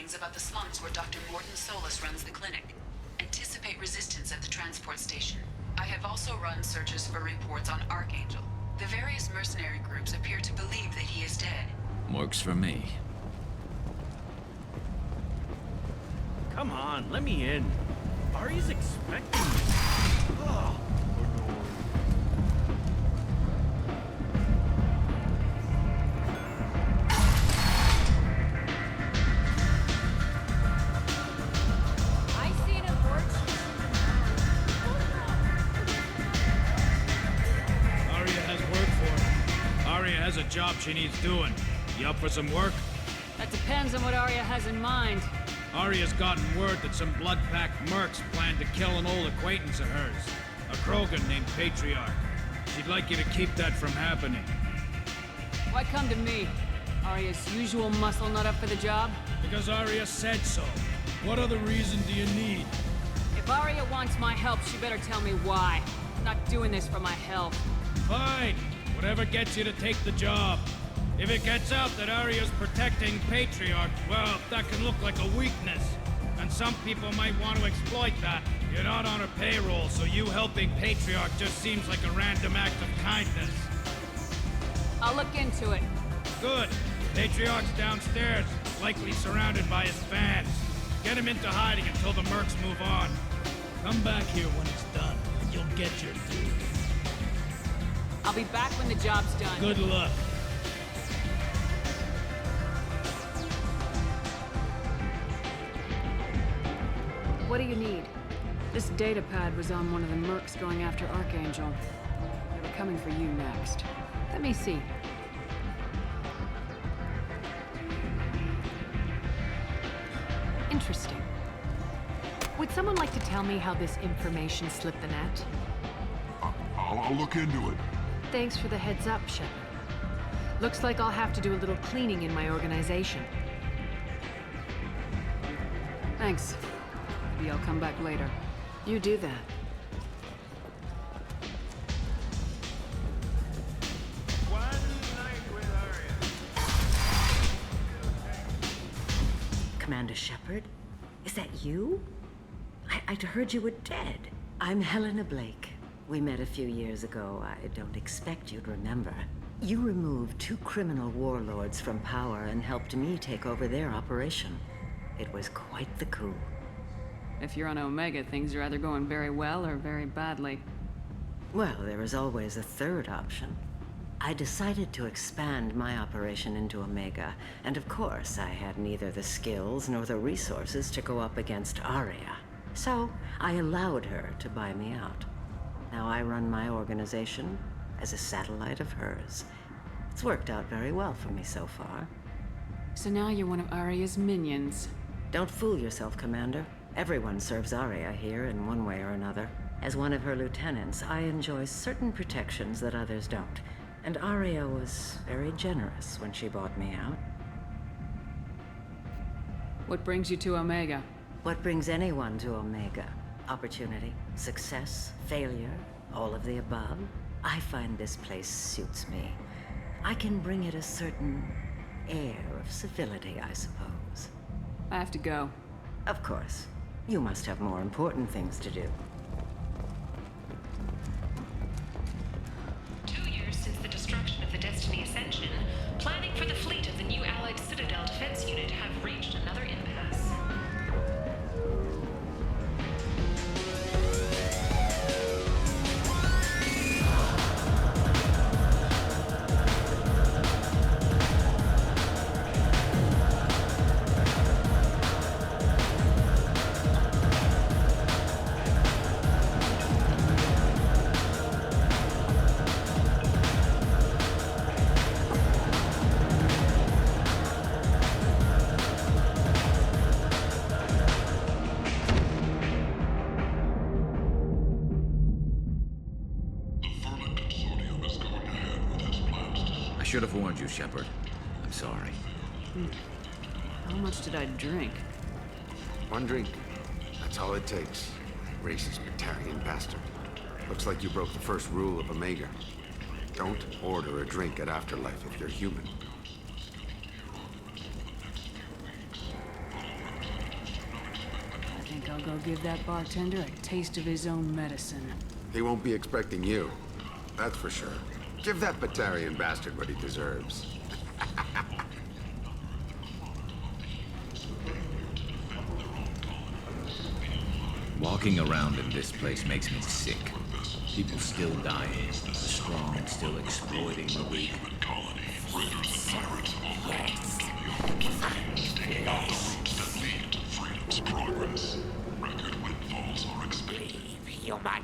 warnings about the slums where Dr. Mordin Solus runs the clinic. Anticipate resistance at the transport station. I have also run searches for reports on Archangel. The various mercenary groups appear to believe that he is dead. Works for me. Come on, let me in. Ari's expecting me. Ugh. A job she needs doing. You up for some work? That depends on what Arya has in mind. Arya's gotten word that some blood-packed mercs plan to kill an old acquaintance of hers. A Krogan named Patriarch. She'd like you to keep that from happening. Why come to me? Arya's usual muscle not up for the job? Because Arya said so. What other reason do you need? If Arya wants my help, she better tell me why. I'm not doing this for my health. Fine. Whatever gets you to take the job. If it gets out that Arya's protecting Patriarch, well, that can look like a weakness. And some people might want to exploit that. You're not on her payroll, so you helping Patriarch just seems like a random act of kindness. I'll look into it. Good. Patriarch's downstairs, likely surrounded by his fans. Get him into hiding until the mercs move on. Come back here when it's done, and you'll get your due. I'll be back when the job's done. Good luck. What do you need? This data pad was on one of the mercs going after Archangel. They were coming for you next. Let me see. Interesting. Would someone like to tell me how this information slipped the net? I'll look into it. Thanks for the heads up, Shepard. Looks like I'll have to do a little cleaning in my organization. Thanks. Maybe I'll come back later. You do that. One night with Arya. Commander Shepard? Is that you? I'd heard you were dead. I'm Helena Blake. We met a few years ago. I don't expect you'd remember. You removed 2 criminal warlords from power and helped me take over their operation. It was quite the coup. If you're on Omega, things are either going very well or very badly. Well, there is always a third option. I decided to expand my operation into Omega, and of course I had neither the skills nor the resources to go up against Arya. So I allowed her to buy me out. Now I run my organization as a satellite of hers. It's worked out very well for me so far. So now you're one of Arya's minions. Don't fool yourself, Commander. Everyone serves Arya here in one way or another. As one of her lieutenants, I enjoy certain protections that others don't. And Arya was very generous when she bought me out. What brings you to Omega? What brings anyone to Omega? Opportunity, success, failure, all of the above. I find this place suits me. I can bring it a certain air of civility, I suppose. I have to go. Of course. You must have more important things to do. 2 years since the destruction of the Destiny Ascension, planning for the fleet of the new Allied Citadel Defense Unit have reached another impasse. I should have warned you, Shepard. I'm sorry. How much did I drink? 1 drink. That's all it takes. Racist Batarian bastard. Looks like you broke the first rule of Omega. Don't order a drink at Afterlife if you're human. think I'll go give that bartender a taste of his own medicine. He won't be expecting you. That's for sure. Give that Batarian bastard what he deserves. Walking around in this place makes me sick. People still dying, the strong still exploiting the weak. Human,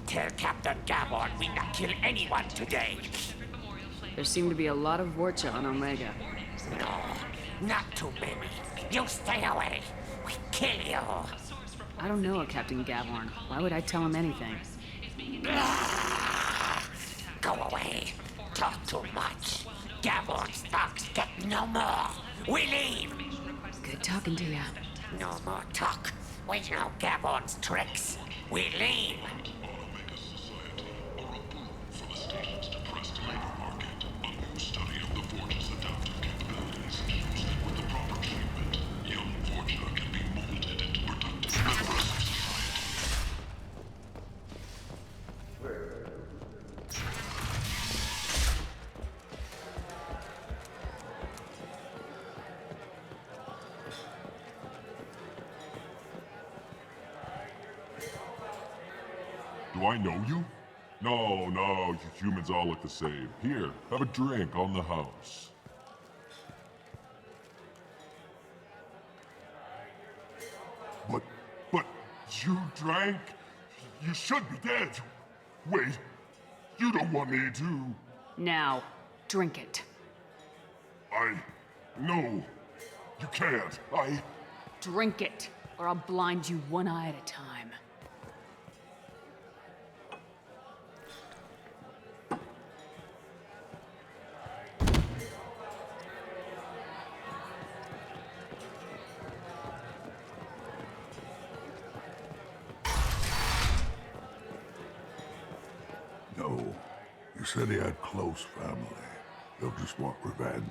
tell Captain Gavon we not kill anyone today. There seem to be a lot of Vorcha on Omega. No, not too many. You stay away. We kill you. I don't know a Captain Gavorn. Why would I tell him anything? Go away. Talk too much. Gavorn's talks get no more. We leave. Good talking to ya. No more talk. We know Gavorn's tricks. We leave. Do I know you? No, you humans all look the same. Here, have a drink on the house. But you drank? You should be dead. Wait, you don't want me to... Now, drink it. No, you can't. Drink it, or I'll blind you one eye at a time. No, you said he had close family. They'll just want revenge.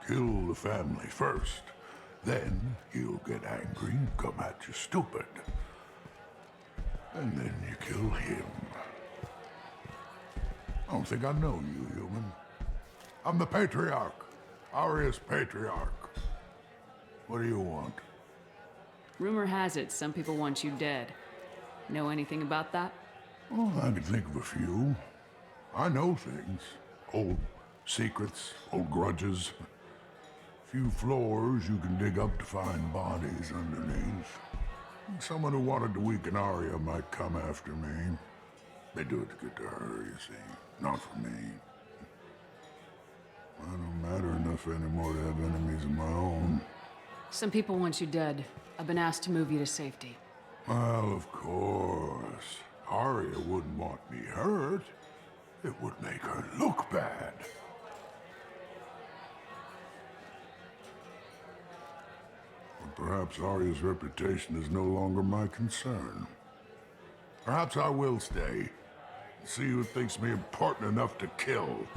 Kill the family first. Then he'll get angry and come at you stupid. And then you kill him. I don't think I know you, human. I'm the Patriarch. Arius Patriarch. What do you want? Rumor has it some people want you dead. Know anything about that? Oh, I can think of a few. I know things. Old secrets, old grudges. Few floors you can dig up to find bodies underneath. Someone who wanted to weaken Arya might come after me. They do it to get to her, you see. Not for me. I don't matter enough anymore to have enemies of my own. Some people want you dead. I've been asked to move you to safety. Well, of course. Arya wouldn't want me hurt. It would make her look bad. But perhaps Arya's reputation is no longer my concern. Perhaps I will stay and see who thinks me important enough to kill.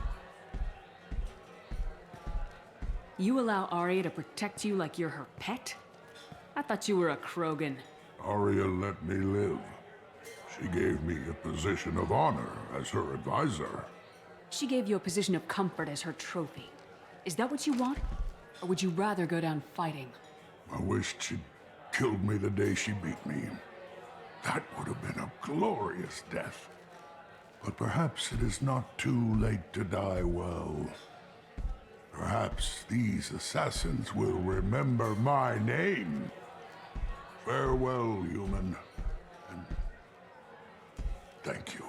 You allow Arya to protect you like you're her pet? I thought you were a Krogan. Arya let me live. She gave me a position of honor as her advisor. She gave you a position of comfort as her trophy. Is that what you want? Or would you rather go down fighting? I wished she'd killed me the day she beat me. That would have been a glorious death. But perhaps it is not too late to die well. Perhaps these assassins will remember my name. Farewell, human. And thank you.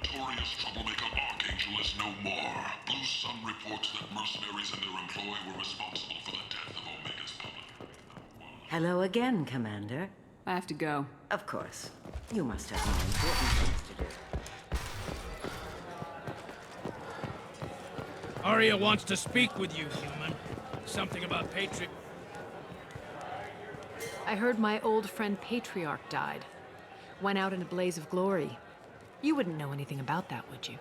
Notorious troublemaker Archangel is no more. Blue Sun reports that mercenaries and their employ were responsible for the death of Omega's public. Hello again, Commander. I have to go. Of course. You must have more important things to do. Arya wants to speak with you, human. Something about I heard my old friend Patriarch died. Went out in a blaze of glory. You wouldn't know anything about that, would you?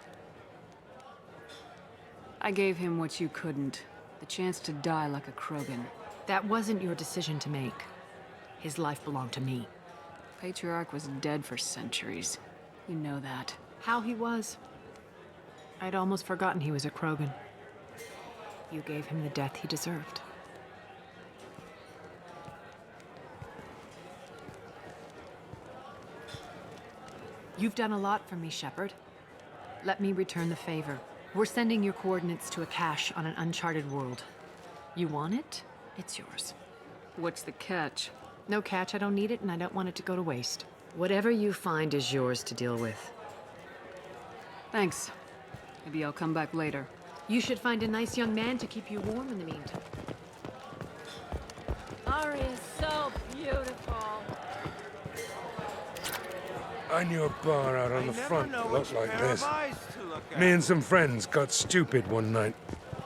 I gave him what you couldn't. The chance to die like a Krogan. That wasn't your decision to make. His life belonged to me. Patriarch was dead for centuries. You know that. How he was? I'd almost forgotten he was a Krogan. You gave him the death he deserved. You've done a lot for me, Shepard. Let me return the favor. We're sending your coordinates to a cache on an uncharted world. You want it? It's yours. What's the catch? No catch, I don't need it, and I don't want it to go to waste. Whatever you find is yours to deal with. Thanks. Maybe I'll come back later. You should find a nice young man to keep you warm in the meantime. Arya's so beautiful. I knew a bar out on the front that looked like this. Me and some friends got stupid one night.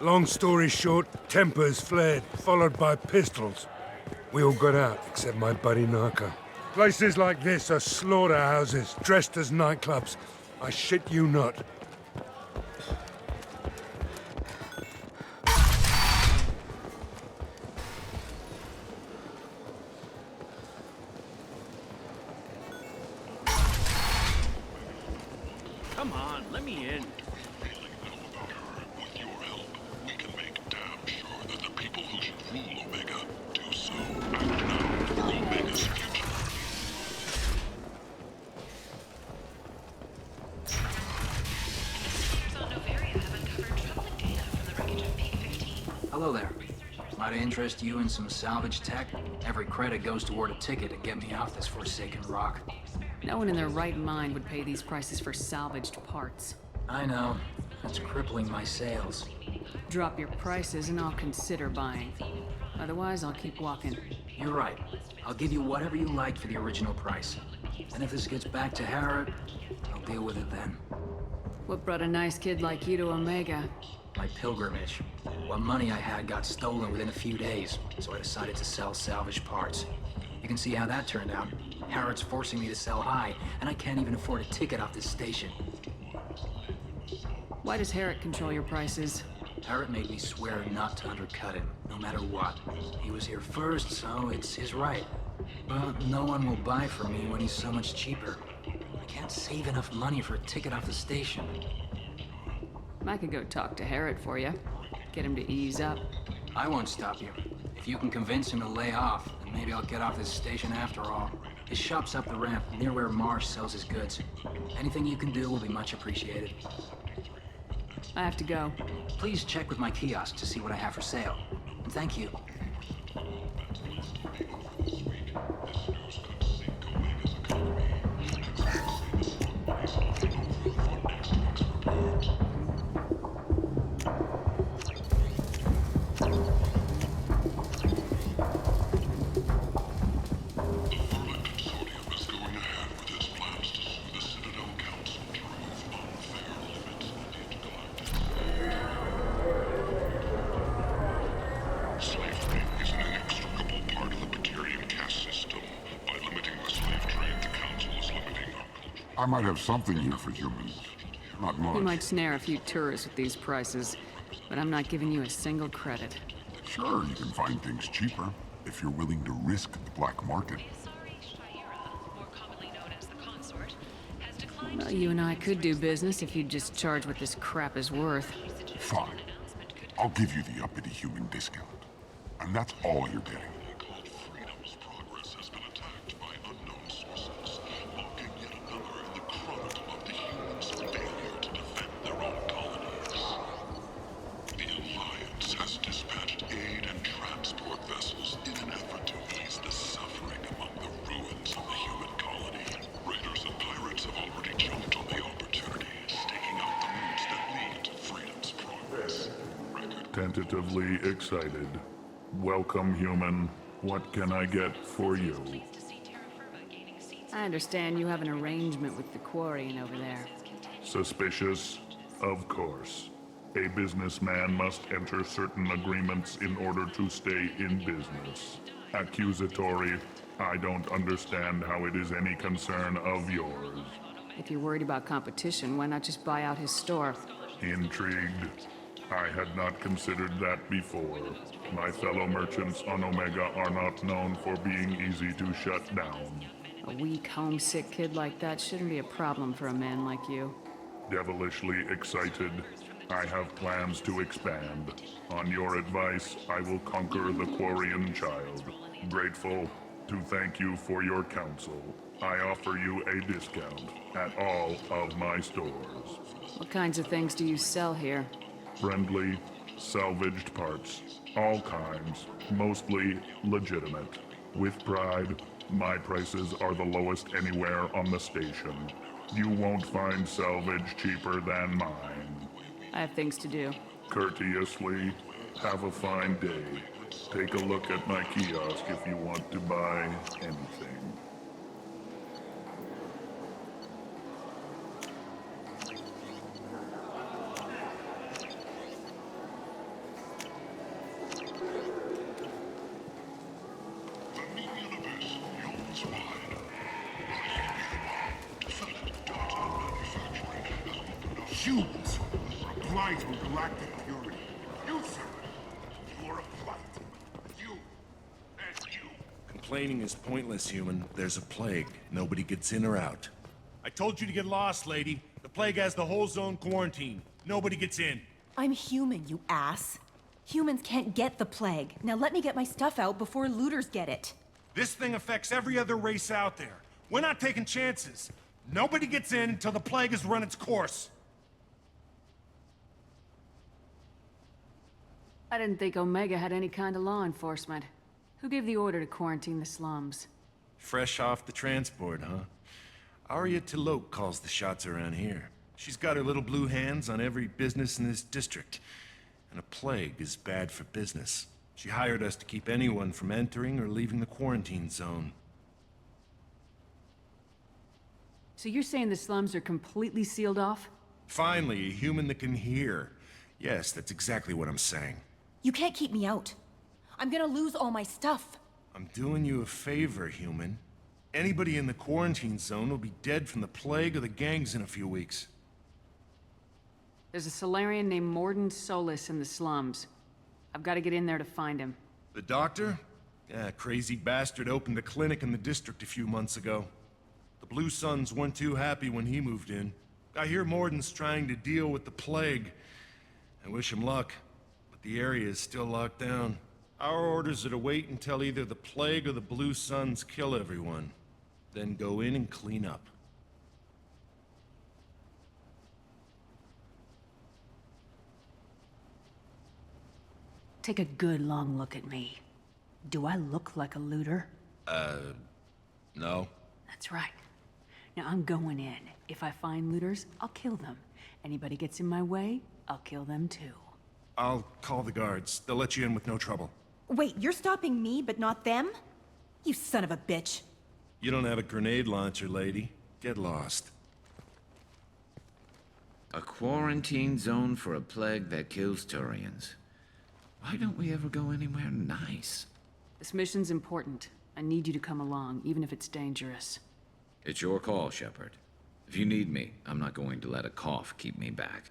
Long story short, tempers flared, followed by pistols. We all got out, except my buddy Narco. Places like this are slaughterhouses, dressed as nightclubs. I shit you not. Come on, let me in. With your help, we can make damn sure that the people who should rule Omega do so. Act now for Omega's future. Hello there. Might interest you in some salvage tech? Every credit goes toward a ticket to get me off this forsaken rock. No one in their right mind would pay these prices for salvaged parts. I know. It's crippling my sales. Drop your prices and I'll consider buying. Otherwise, I'll keep walking. You're right. I'll give you whatever you like for the original price. And if this gets back to Harrod, I'll deal with it then. What brought a nice kid like you to Omega? My pilgrimage. What money I had got stolen within a few days, so I decided to sell salvaged parts. You can see how that turned out. Harrod's forcing me to sell high, and I can't even afford a ticket off this station. Why does Harrod control your prices? Harrod made me swear not to undercut him, no matter what. He was here first, so it's his right. But no one will buy from me when he's so much cheaper. I can't save enough money for a ticket off the station. I could go talk to Harrod for you. Get him to ease up. I won't stop you. If you can convince him to lay off, then maybe I'll get off this station after all. His shop's up the ramp, near where Marsh sells his goods. Anything you can do will be much appreciated. I have to go. Please check with my kiosk to see what I have for sale. And thank you. I might have something here for humans. Not much. You might snare a few tourists with these prices, but I'm not giving you a single credit. Sure, you can find things cheaper if you're willing to risk the black market. Well, you and I could do business if you'd just charge what this crap is worth. Fine. I'll give you the uppity human discount. And that's all you're getting. Tentatively excited. Welcome, human. What can I get for you? I understand you have an arrangement with the Quarian over there. Suspicious? Of course. A businessman must enter certain agreements in order to stay in business. Accusatory, I don't understand how it is any concern of yours. If you're worried about competition, why not just buy out his store? Intrigued? I had not considered that before. My fellow merchants on Omega are not known for being easy to shut down. A weak, homesick kid like that shouldn't be a problem for a man like you. Devilishly excited. I have plans to expand. On your advice, I will conquer the Quarian child. Grateful to thank you for your counsel. I offer you a discount at all of my stores. What kinds of things do you sell here? Friendly, salvaged parts. All kinds. Mostly legitimate. With pride, my prices are the lowest anywhere on the station. You won't find salvage cheaper than mine. I have things to do. Courteously, have a fine day. Take a look at my kiosk if you want to buy anything. Humans are a blight on galactic purity. You, sir, you are a blight. You and you. Complaining is pointless, human. There's a plague. Nobody gets in or out. I told you to get lost, lady. The plague has the whole zone quarantined. Nobody gets in. I'm human, you ass. Humans can't get the plague. Now let me get my stuff out before looters get it. This thing affects every other race out there. We're not taking chances. Nobody gets in until the plague has run its course. I didn't think Omega had any kind of law enforcement. Who gave the order to quarantine the slums? Fresh off the transport, huh? Arya Tilok calls the shots around here. She's got her little blue hands on every business in this district. And a plague is bad for business. She hired us to keep anyone from entering or leaving the quarantine zone. So you're saying the slums are completely sealed off? Finally, a human that can hear. Yes, that's exactly what I'm saying. You can't keep me out. I'm gonna lose all my stuff. I'm doing you a favor, human. Anybody in the quarantine zone will be dead from the plague or the gangs in a few weeks. There's a Solarian named Mordin Solus in the slums. I've got to get in there to find him. The doctor? Yeah, crazy bastard opened a clinic in the district a few months ago. The Blue Suns weren't too happy when he moved in. I hear Mordin's trying to deal with the plague. I wish him luck, but the area is still locked down. Our orders are to wait until either the plague or the Blue Suns kill everyone. Then go in and clean up. Take a good long look at me. Do I look like a looter? No. That's right. Now I'm going in. If I find looters, I'll kill them. Anybody gets in my way, I'll kill them too. I'll call the guards. They'll let you in with no trouble. Wait, you're stopping me, but not them? You son of a bitch. You don't have a grenade launcher, lady. Get lost. A quarantine zone for a plague that kills Turians. Why don't we ever go anywhere nice? This mission's important. I need you to come along, even if it's dangerous. It's your call, Shepard. If you need me, I'm not going to let a cough keep me back.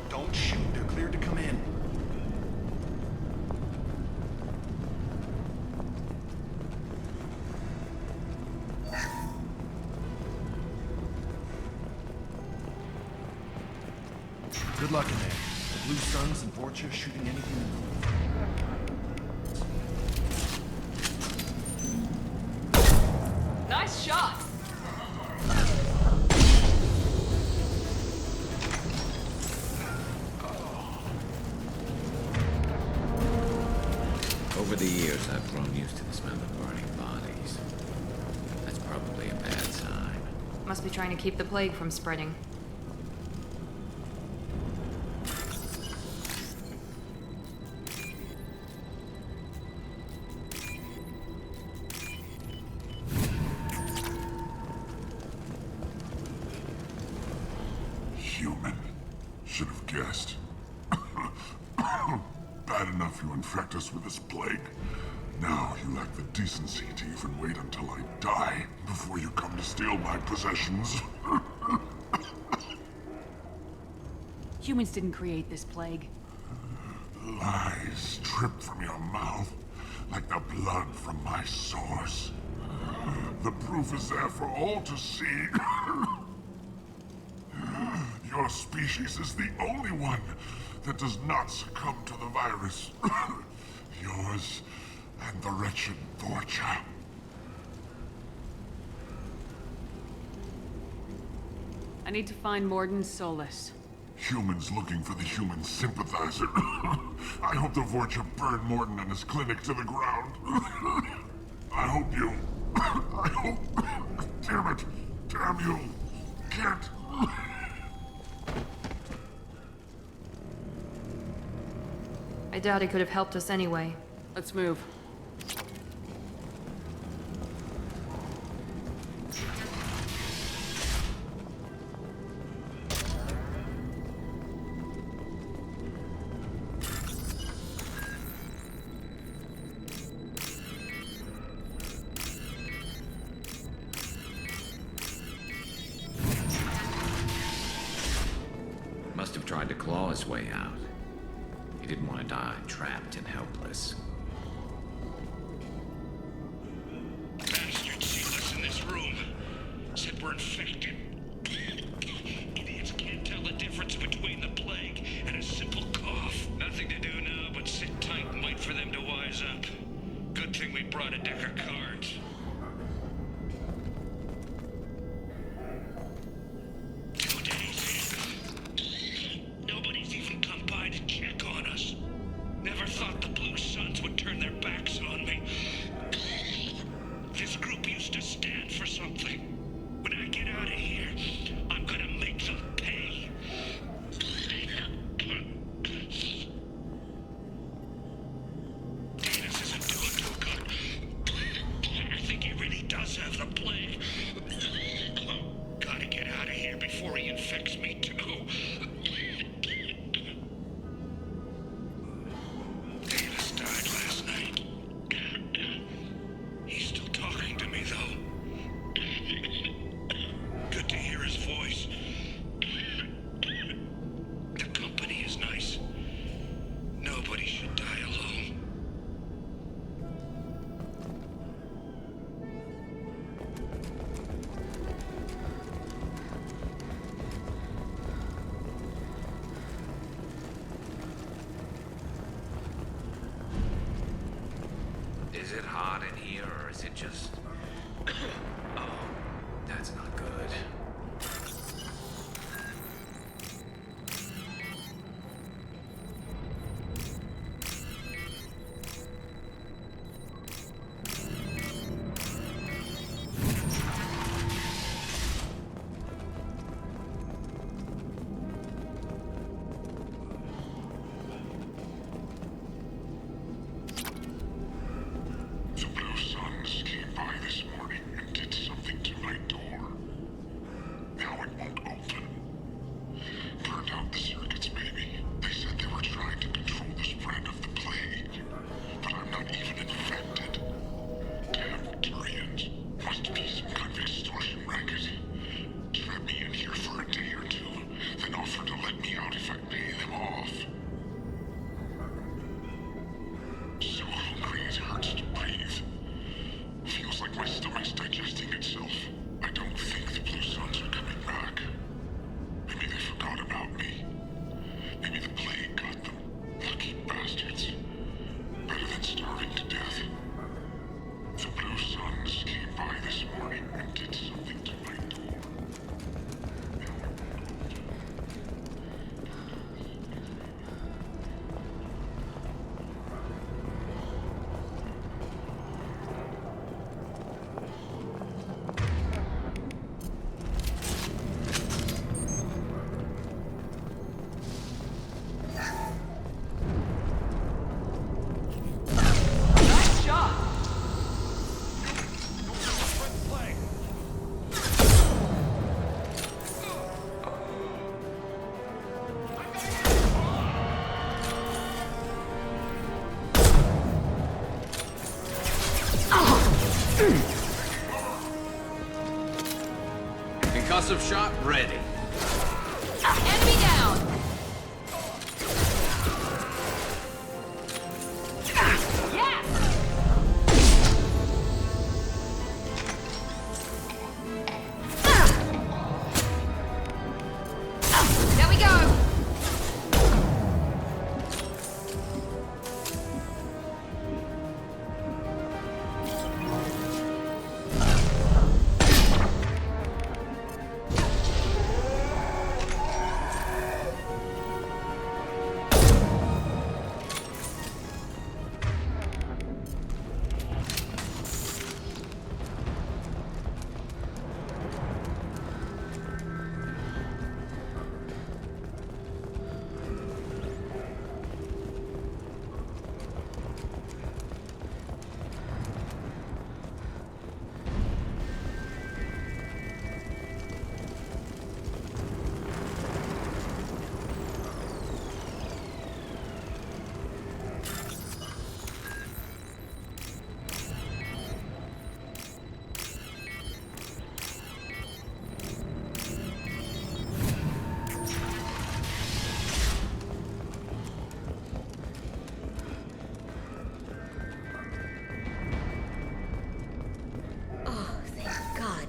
Don't shoot. They're cleared to come in. Good luck in there. The Blue Suns and Vorcha shooting anything in the Nice shot! Over the years, I've grown used to the smell of burning bodies. That's probably a bad sign. Must be trying to keep the plague from spreading. Human. Should have guessed. Bad enough you infect us with this plague. Now you lack the decency to even wait until I die before you come to steal my possessions. Humans didn't create this plague. Lies drip from your mouth like the blood from my sores. The proof is there for all to see. Your species is the only one that does not succumb to the virus. Yours and the wretched Vorcha. I need to find Mordin Solus. Humans looking for the human sympathizer. I hope the Vorcha burn Mordin and his clinic to the ground. I hope you... I hope... Damn it! Damn you! Can't... I doubt he could have helped us anyway. Let's move. Must have tried to claw his way out. He didn't want to die trapped and helpless. Bastards sealed us in this room. Said we're infected. Idiots can't tell the difference between the plague and a simple cough. Nothing to do now but sit tight and wait for them to wise up. Good thing we brought a deck of cards. Nobody's even come by to check on us. Never thought the Blue Suns would turn their backs on me. This group used to stand for something. When I get out of here, I'm gonna make them pay. Venus isn't doing too good. I think he really does have the plague. Gotta get out of here before he infects me too. Davis died last night. He's still talking to me, though. Good to hear his voice. The company is nice. Nobody should die alone. Is it hot in here, or is it just... Oh, that's not good. The Blue Suns came by Explosive shot ready. Enemy down! Yeah! There we go!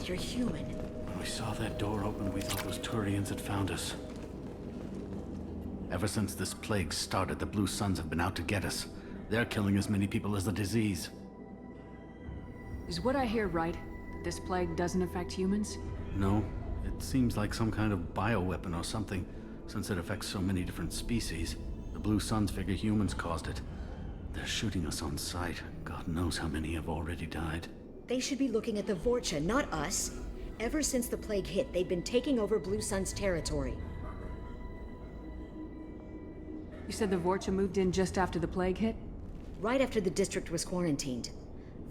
You're human. When we saw that door open, we thought those Turians had found us. Ever since this plague started, the Blue Suns have been out to get us. They're killing as many people as the disease. Is what I hear right? That this plague doesn't affect humans? No, it seems like some kind of bioweapon or something, since it affects so many different species. The Blue Suns figure humans caused it. They're shooting us on sight. God knows how many have already died. They should be looking at the Vorcha, not us. Ever since the plague hit, they've been taking over Blue Sun's territory. You said the Vorcha moved in just after the plague hit? Right after the district was quarantined.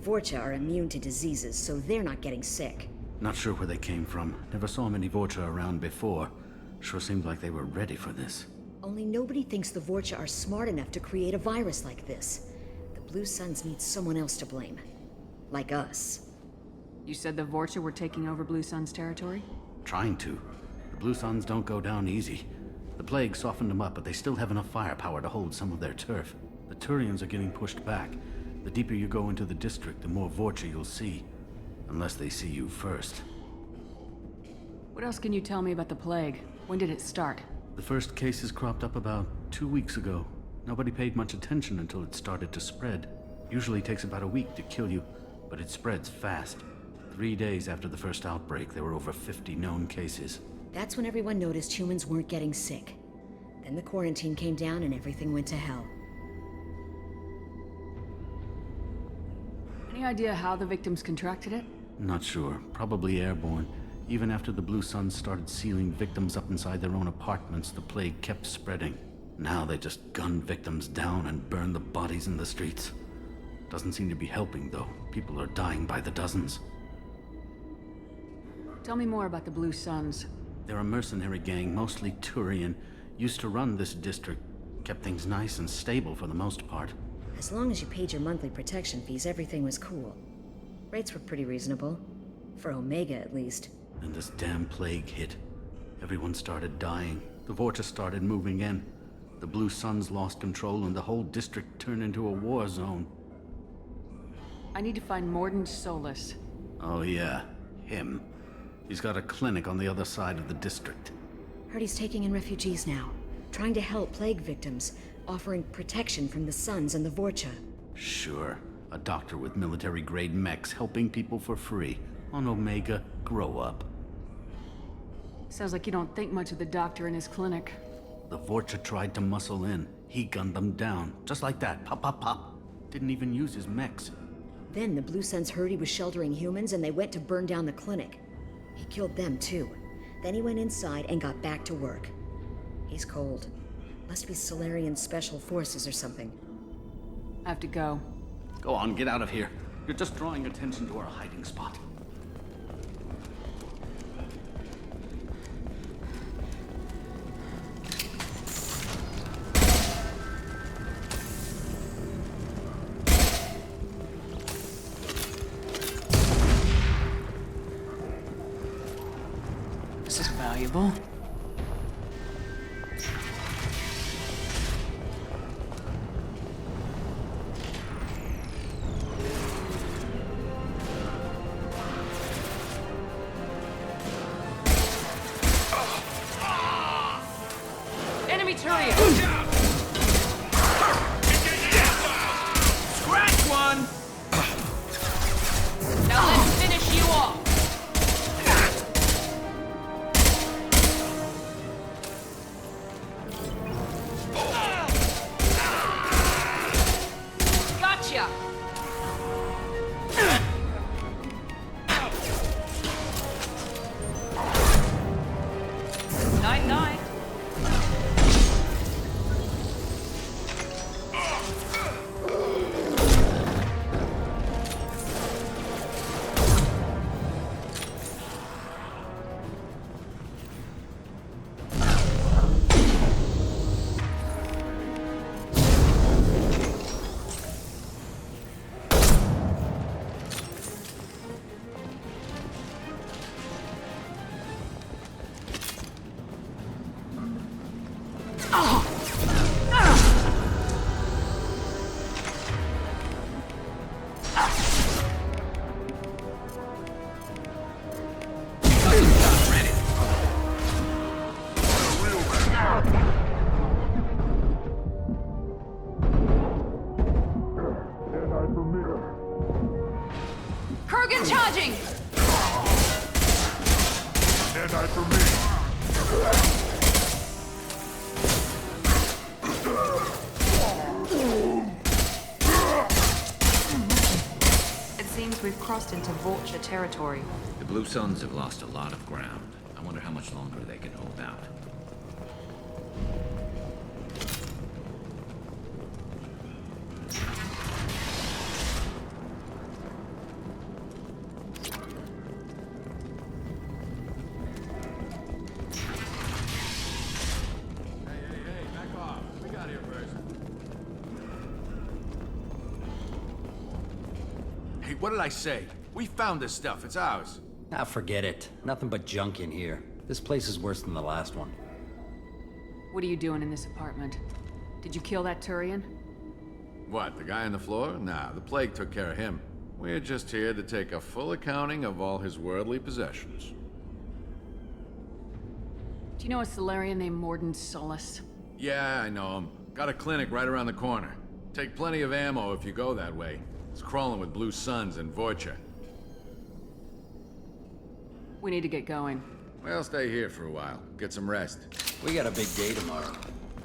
Vorcha are immune to diseases, so they're not getting sick. Not sure where they came from. Never saw many Vorcha around before. Sure seemed like they were ready for this. Only nobody thinks the Vorcha are smart enough to create a virus like this. The Blue Suns need someone else to blame. Like us. You said the Vorcha were taking over Blue Sun's territory? Trying to. The Blue Suns don't go down easy. The plague softened them up, but they still have enough firepower to hold some of their turf. The Turians are getting pushed back. The deeper you go into the district, the more Vorcha you'll see. Unless they see you first. What else can you tell me about the plague? When did it start? The first cases cropped up about 2 weeks ago. Nobody paid much attention until it started to spread. Usually takes about a week to kill you, but it spreads fast. 3 days after the first outbreak, there were over 50 known cases. That's when everyone noticed humans weren't getting sick. Then the quarantine came down and everything went to hell. Any idea how the victims contracted it? Not sure. Probably airborne. Even after the Blue Suns started sealing victims up inside their own apartments, the plague kept spreading. Now they just gun victims down and burn the bodies in the streets. Doesn't seem to be helping, though. People are dying by the dozens. Tell me more about the Blue Suns. They're a mercenary gang, mostly Turian. Used to run this district. Kept things nice and stable for the most part. As long as you paid your monthly protection fees, everything was cool. Rates were pretty reasonable. For Omega, at least. And this damn plague hit. Everyone started dying. The Vorcha started moving in. The Blue Suns lost control and the whole district turned into a war zone. I need to find Mordin Solus. Oh yeah, him. He's got a clinic on the other side of the district. Heard he's taking in refugees now. Trying to help plague victims. Offering protection from the Suns and the Vorcha. Sure. A doctor with military-grade mechs helping people for free. On Omega, grow up. Sounds like you don't think much of the doctor in his clinic. The Vorcha tried to muscle in. He gunned them down. Just like that. Pop, pop, pop. Didn't even use his mechs. Then the Blue Suns heard he was sheltering humans and they went to burn down the clinic. He killed them too. Then he went inside and got back to work. He's cold. Must be Solarian Special Forces or something. I have to go. Go on, get out of here. You're just drawing attention to our hiding spot. valuable. Enemy turret! Scratch one! Now let's finish you off! Gotcha! Night-night. Kurgan charging! Deadeye for me. It seems we've crossed into Vulture territory. The Blue Suns have lost a lot of ground. I wonder how much longer they can hold out. Hey, what did I say? We found this stuff. It's ours. Ah, forget it. Nothing but junk in here. This place is worse than the last one. What are you doing in this apartment? Did you kill that Turian? What, the guy on the floor? Nah, the plague took care of him. We're just here to take a full accounting of all his worldly possessions. Do you know a Solarian named Mordin Solus? Yeah, I know him. Got a clinic right around the corner. Take plenty of ammo if you go that way. It's crawling with Blue Suns and Vorcha. We need to get going. Well, stay here for a while. Get some rest. We got a big day tomorrow.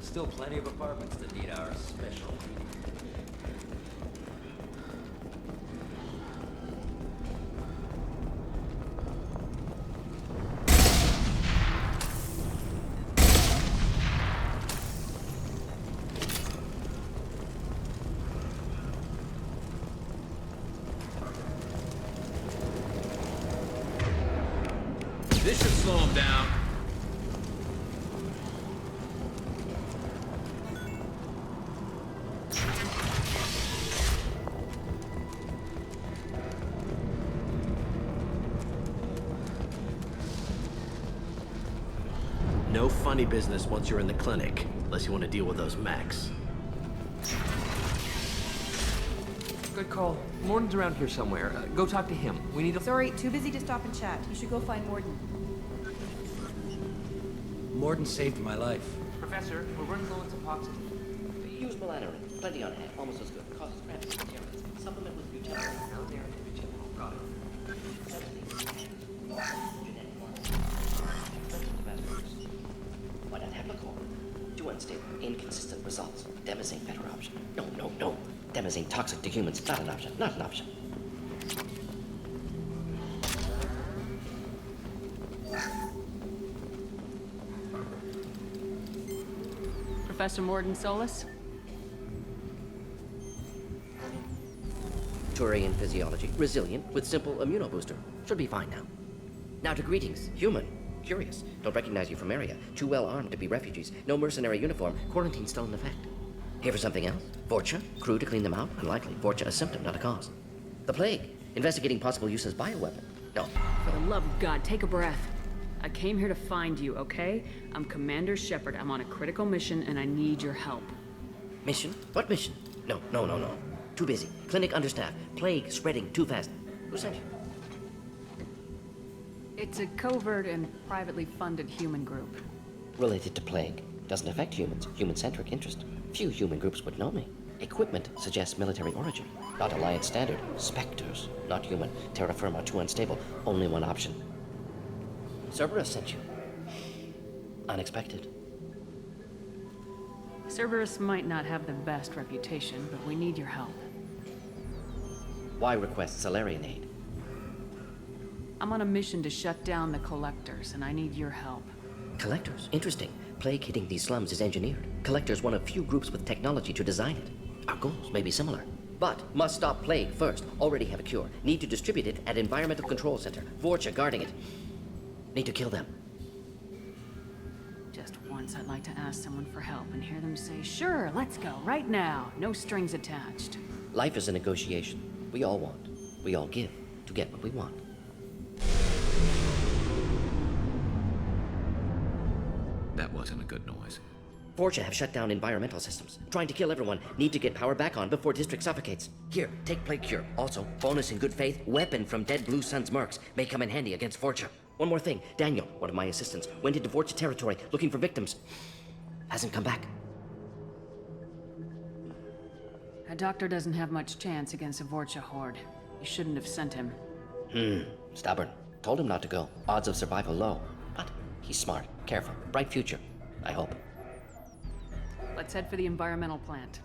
Still plenty of apartments that need our special heating. This should slow him down. No funny business once you're in the clinic, unless you want to deal with those mechs. Good call. Mordin's around here somewhere. Go talk to him. We need to... Sorry, too busy to stop and chat. You should go find Mordin. Mordin saved my life. Professor, we're running low on epoxy. Use melatonin. Plenty on hand. Almost as good. Causes cramps and materials. Supplement with Nutella. Now there. Got it. Why not Heplicor? Too unstable. Inconsistent results. Demazine better option. No. Demazine toxic to humans. Not an option. Not an option. Professor Mordin Solus? Turian physiology. Resilient with simple immunobooster. Should be fine now. Now to greetings. Human. Curious. Don't recognize you from area. Too well armed to be refugees. No mercenary uniform. Quarantine still in effect. Here for something else? Vorcha? Crew to clean them out? Unlikely. Vorcha a symptom, not a cause. The plague. Investigating possible use as bioweapon. No. For the love of God, take a breath. I came here to find you, okay? I'm Commander Shepard. I'm on a critical mission, and I need your help. Mission? What mission? No. Too busy. Clinic understaffed. Plague spreading too fast. Who sent you? It's a covert and privately funded human group. Related to plague. Doesn't affect humans. Human-centric interest. Few human groups would know me. Equipment suggests military origin. Not Alliance standard. Spectres. Not human. Terra firma too unstable. Only one option. Cerberus sent you. Unexpected. Cerberus might not have the best reputation, but we need your help. Why request Salarian aid? I'm on a mission to shut down the Collectors, and I need your help. Collectors? Interesting. Plague hitting these slums is engineered. Collectors one of few groups with technology to design it. Our goals may be similar. But must stop plague first. Already have a cure. Need to distribute it at Environmental Control Center. Vorcha guarding it. Need to kill them. Just once I'd like to ask someone for help and hear them say, sure, let's go, right now. No strings attached. Life is a negotiation. We all want. We all give to get what we want. That wasn't a good noise. Vorcha have shut down environmental systems. Trying to kill everyone. Need to get power back on before district suffocates. Here, take plague cure. Also, bonus in good faith, weapon from dead Blue Sun's mercs. May come in handy against Vorcha. One more thing. Daniel, one of my assistants, went into Vorcha territory looking for victims. Hasn't come back. A doctor doesn't have much chance against a Vorcha horde. You shouldn't have sent him. Stubborn. Told him not to go. Odds of survival low. But he's smart, careful, bright future. I hope. Let's head for the environmental plant.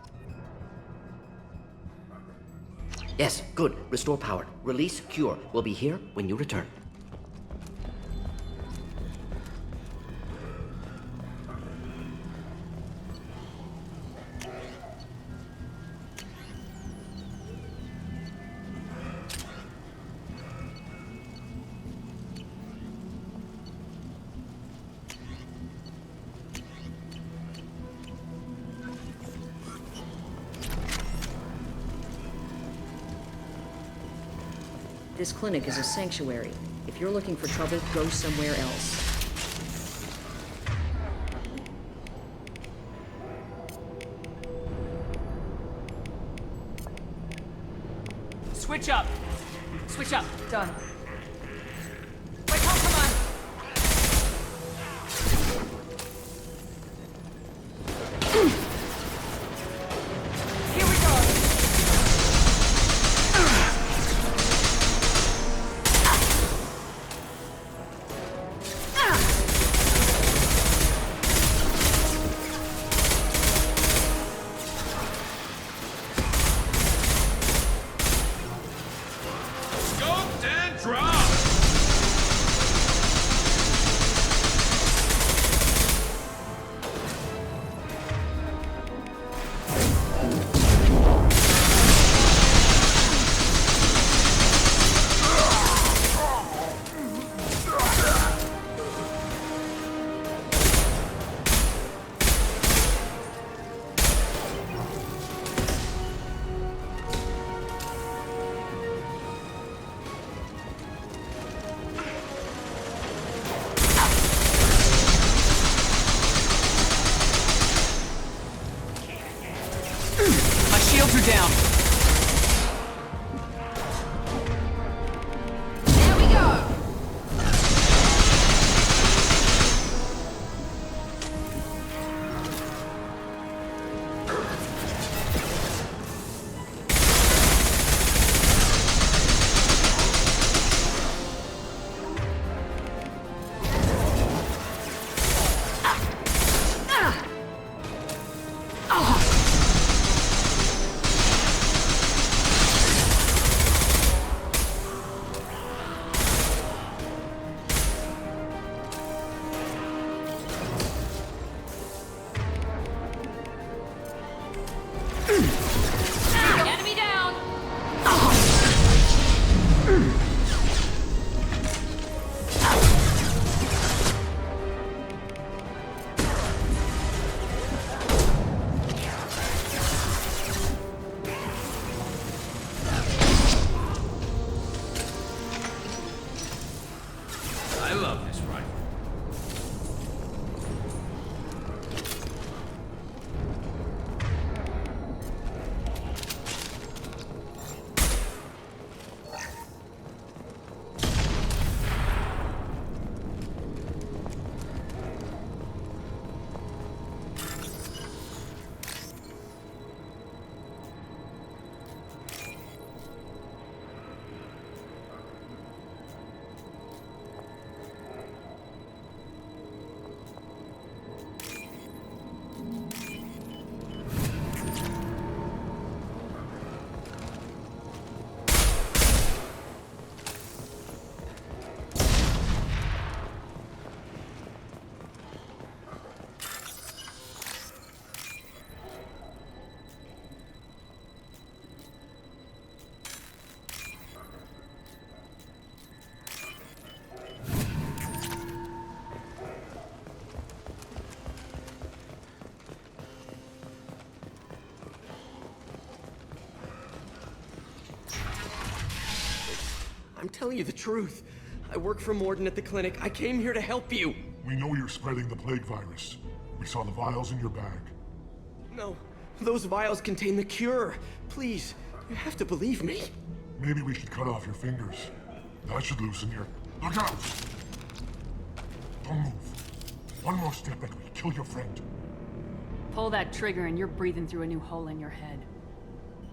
Yes, good. Restore power. Release cure. We'll be here when you return. This clinic is a sanctuary. If you're looking for trouble, go somewhere else. Switch up. Switch up. Done. Wait, come on. Here we go. Shields are down. There we go. telling you the truth. I work for Mordin at the clinic. I came here to help you. We know you're spreading the plague virus. We saw the vials in your bag. No, those vials contain the cure. Please, you have to believe me. Maybe we should cut off your fingers. That should loosen your... Look out! Don't move. One more step and we kill your friend. Pull that trigger and you're breathing through a new hole in your head.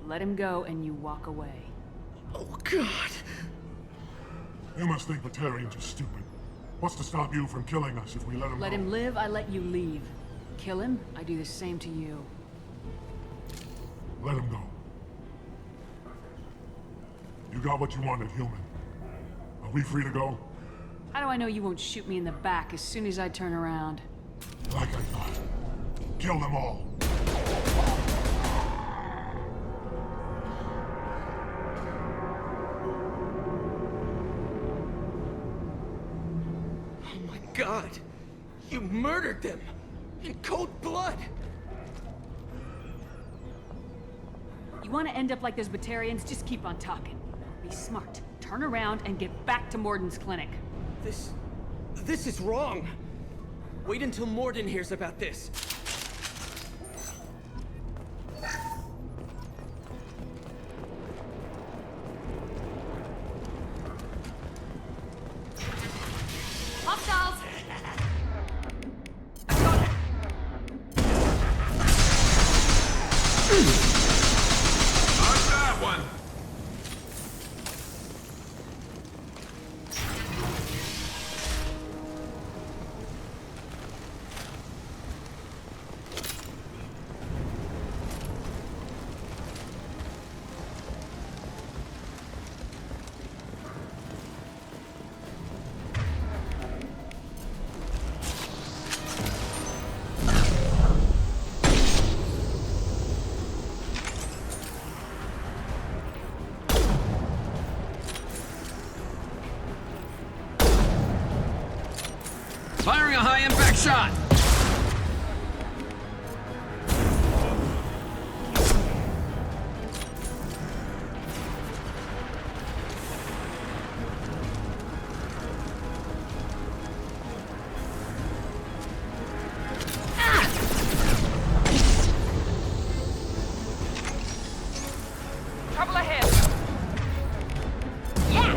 Let him go and you walk away. Oh, God. You must think Batarians are stupid. What's to stop you from killing us if we let him Let go? him live, I let you leave. Kill him, I do the same to you. Let him go. You got what you wanted, human. Are we free to go? How do I know you won't shoot me in the back as soon as I turn around? Like I thought. Kill them all. Oh my God! You murdered them! In cold blood! You want to end up like those Batarians? Just keep on talking. Be smart. Turn around and get back to Mordin's clinic. This is wrong. Wait until Mordin hears about this. Hostiles! How's that one? Firing a high-impact shot! Trouble ahead. Yeah!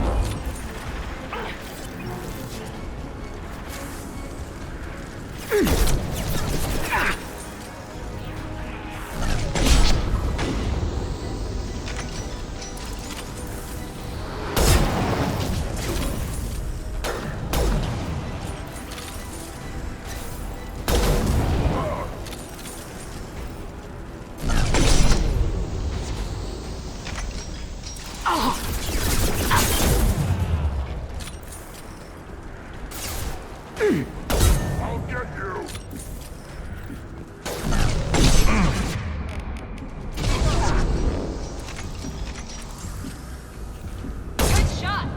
I'll get you! Good shot!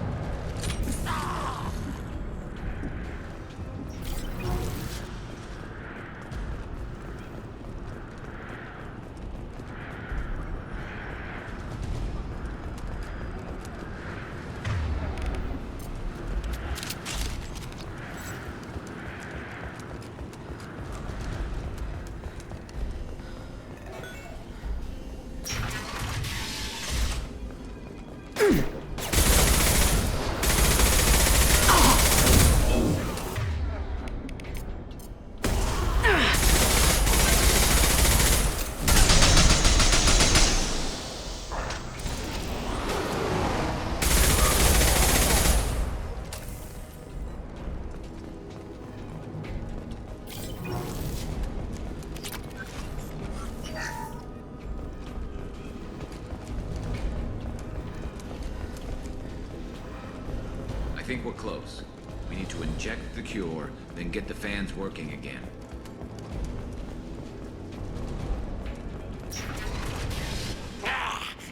I think we're close. We need to inject the cure, then get the fans working again.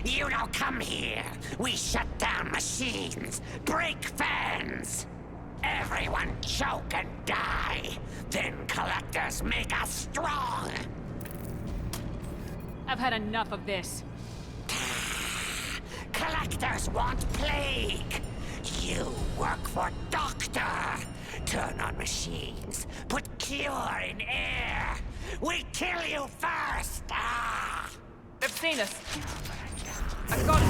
You don't come here. We shut down machines, break fans. Everyone choke and die. Then collectors make us strong. I've had enough of this. Collectors want plague. You work for Doctor! Turn on machines, put cure in air! We kill you first! Ah! They've seen us. I've got it.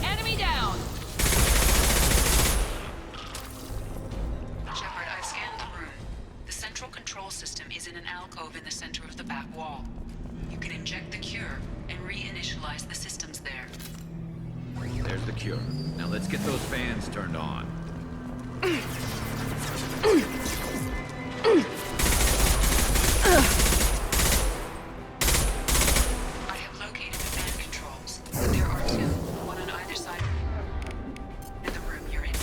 Enemy down! Shepard, I've scanned the room. The central control system is in an alcove in the center of the back wall. You can inject the cure and reinitialize the systems there. There's the cure. Now let's get those fans turned on. I have located the fan controls. There are two, one on either side of the room you're in now.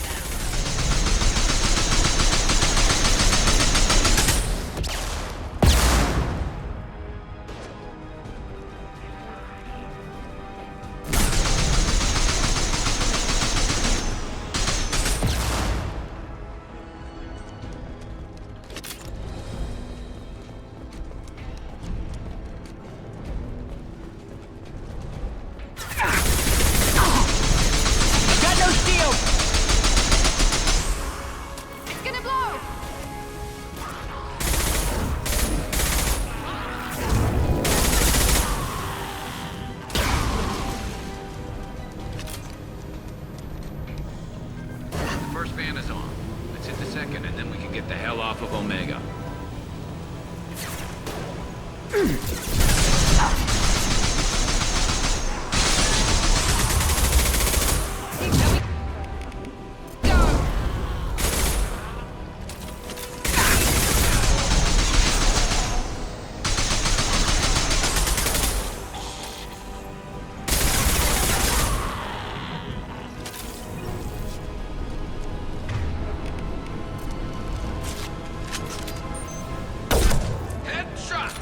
Got no shield! It's gonna blow! The first fan is on. Let's hit the second, and then we can get the hell off of Omega. Headshot!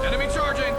Enemy charging!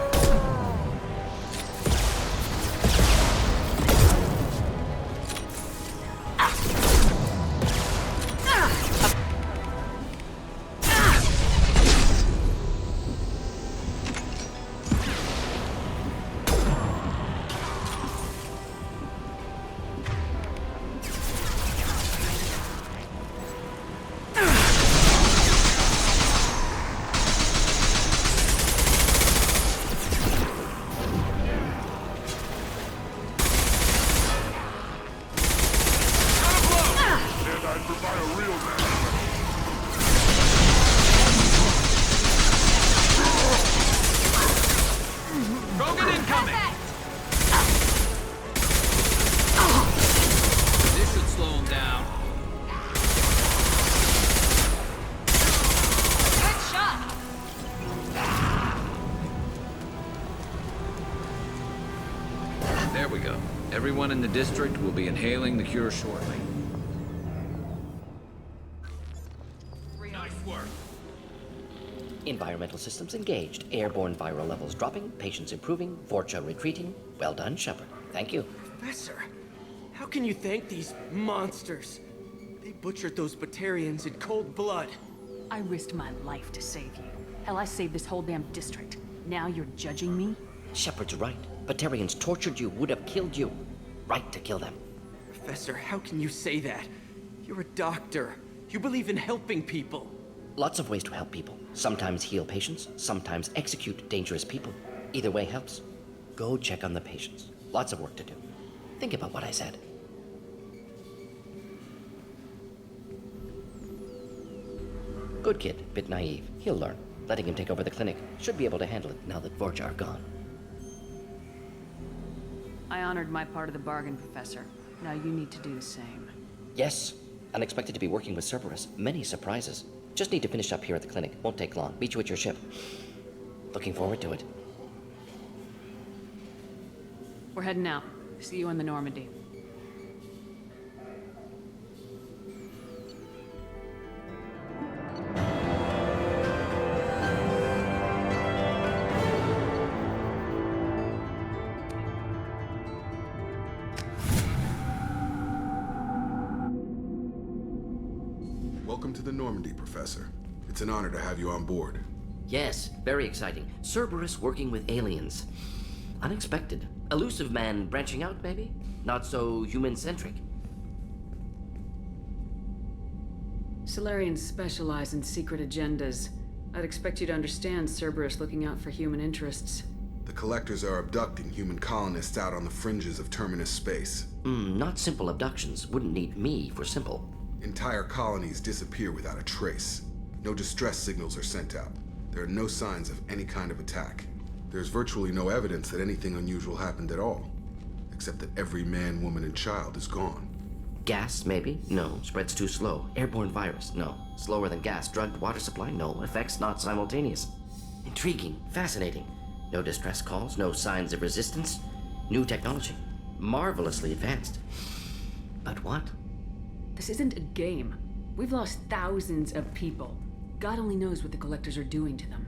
And I'd provide a real man. Krogan incoming! This should slow him down. Good shot! There we go. Everyone in the district will be inhaling the cure shortly. Nice work. Environmental systems engaged. Airborne viral levels dropping. Patients improving. Vorcha retreating. Well done, Shepard. Thank you. Professor, how can you thank these monsters? They butchered those Batarians in cold blood. I risked my life to save you. Hell, I saved this whole damn district. Now you're judging me? Shepard's right. Batarians tortured you, would have killed you. Right to kill them. Professor, how can you say that? You're a doctor. You believe in helping people. Lots of ways to help people. Sometimes heal patients, sometimes execute dangerous people. Either way helps. Go check on the patients. Lots of work to do. Think about what I said. Good kid, bit naive. He'll learn. Letting him take over the clinic. Should be able to handle it now that Vorcha are gone. I honored my part of the bargain, Professor. Now you need to do the same. Yes. Unexpected to be working with Cerberus. Many surprises. Just need to finish up here at the clinic. Won't take long. Meet you at your ship. Looking forward to it. We're heading out. See you in the Normandy. Welcome to the Normandy, Professor. It's an honor to have you on board. Yes, very exciting. Cerberus working with aliens. Unexpected. Elusive man branching out, maybe? Not so human-centric. Solarians specialize in secret agendas. I'd expect you to understand Cerberus looking out for human interests. The Collectors are abducting human colonists out on the fringes of Terminus space. Not simple abductions. Wouldn't need me for simple. Entire colonies disappear without a trace. No distress signals are sent out. There are no signs of any kind of attack. There's virtually no evidence that anything unusual happened at all. Except that every man, woman, and child is gone. Gas, maybe? No. Spreads too slow. Airborne virus? No. Slower than gas. Drugged water supply? No. Effects not simultaneous. Intriguing. Fascinating. No distress calls. No signs of resistance. New technology. Marvelously advanced. But what? This isn't a game. We've lost thousands of people. God only knows what the Collectors are doing to them.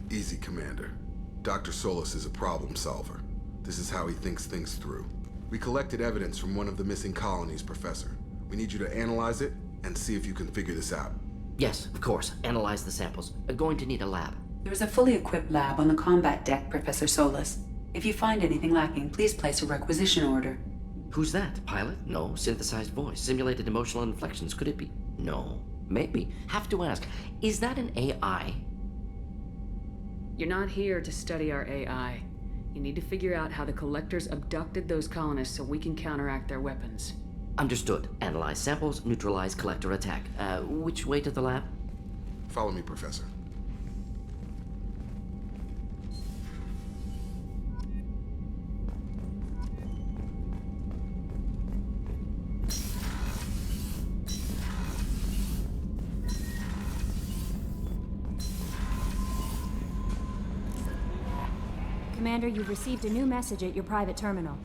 Easy, Commander. Dr. Solus is a problem solver. This is how he thinks things through. We collected evidence from one of the missing colonies, Professor. We need you to analyze it and see if you can figure this out. Yes, of course. Analyze the samples. Going to need a lab. There is a fully equipped lab on the combat deck, Professor Solus. If you find anything lacking, please place a requisition order. Who's that? Pilot? No. Synthesized voice. Simulated emotional inflections. Could it be? No. Maybe. Have to ask. Is that an AI? You're not here to study our AI. You need to figure out how the Collectors abducted those colonists so we can counteract their weapons. Understood. Analyze samples, neutralize Collector attack. Which way to the lab? Follow me, Professor. Commander, you've received a new message at your private terminal.